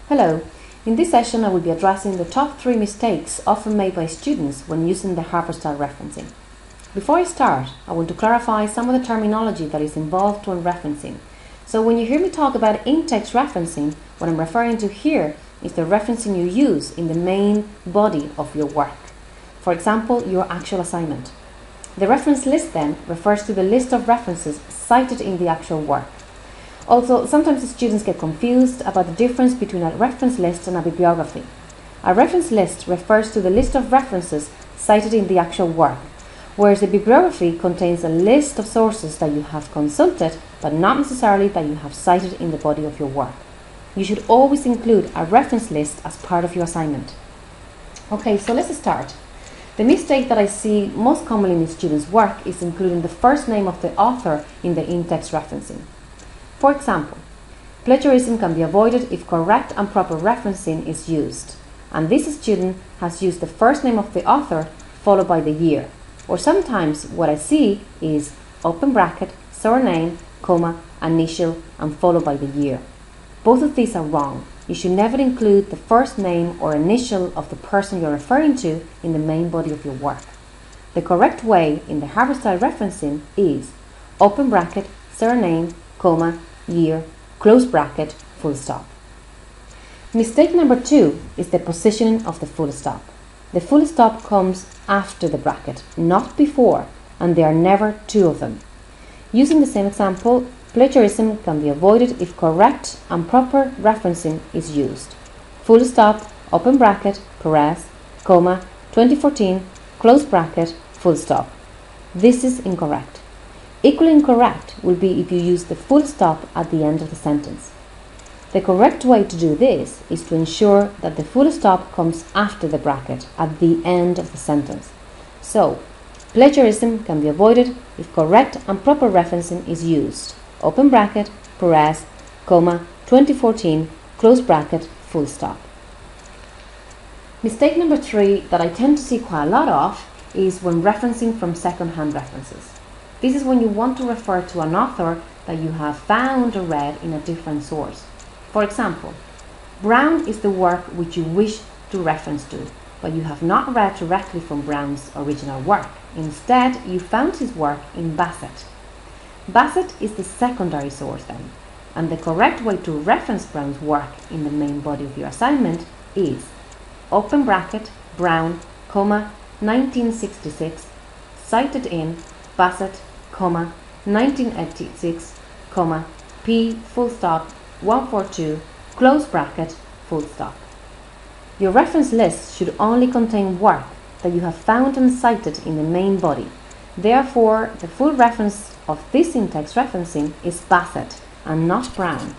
Hello, in this session I will be addressing the top 3 mistakes often made by students when using the Harvard-style referencing. Before I start, I want to clarify some of the terminology that is involved when referencing. So when you hear me talk about in-text referencing, what I'm referring to here is the referencing you use in the main body of your work. For example, your actual assignment. The reference list then refers to the list of references cited in the actual work. Also, sometimes the students get confused about the difference between a reference list and a bibliography. A reference list refers to the list of references cited in the actual work, whereas a bibliography contains a list of sources that you have consulted, but not necessarily that you have cited in the body of your work. You should always include a reference list as part of your assignment. Okay, so let's start. The mistake that I see most commonly in students' work is including the first name of the author in the in-text referencing. For example, plagiarism can be avoided if correct and proper referencing is used, and this student has used the first name of the author followed by the year, or sometimes what I see is open bracket, surname, comma, initial, and followed by the year. Both of these are wrong. You should never include the first name or initial of the person you're referring to in the main body of your work. The correct way in the Harvard-style referencing is open bracket, surname, comma, year, close bracket, full stop. Mistake number 2 is the positioning of the full stop. The full stop comes after the bracket, not before, and there are never two of them. Using the same example, plagiarism can be avoided if correct and proper referencing is used. Full stop, open bracket, Perez, comma, 2014, close bracket, full stop. This is incorrect. Equally incorrect will be if you use the full stop at the end of the sentence. The correct way to do this is to ensure that the full stop comes after the bracket at the end of the sentence. So, plagiarism can be avoided if correct and proper referencing is used. Open bracket, Perez, comma, 2014, close bracket, full stop. Mistake number 3 that I tend to see quite a lot of is when referencing from second-hand references. This is when you want to refer to an author that you have found or read in a different source. For example, Brown is the work which you wish to reference to, but you have not read directly from Brown's original work. Instead, you found his work in Bassett. Bassett is the secondary source then, and the correct way to reference Brown's work in the main body of your assignment is open bracket, Brown, comma, 1966, cited in Bassett, comma, 1986, comma, P, full stop, 142, close bracket, full stop. Your reference list should only contain work that you have found and cited in the main body. Therefore, the full reference of this in-text referencing is Bassett and not Brown.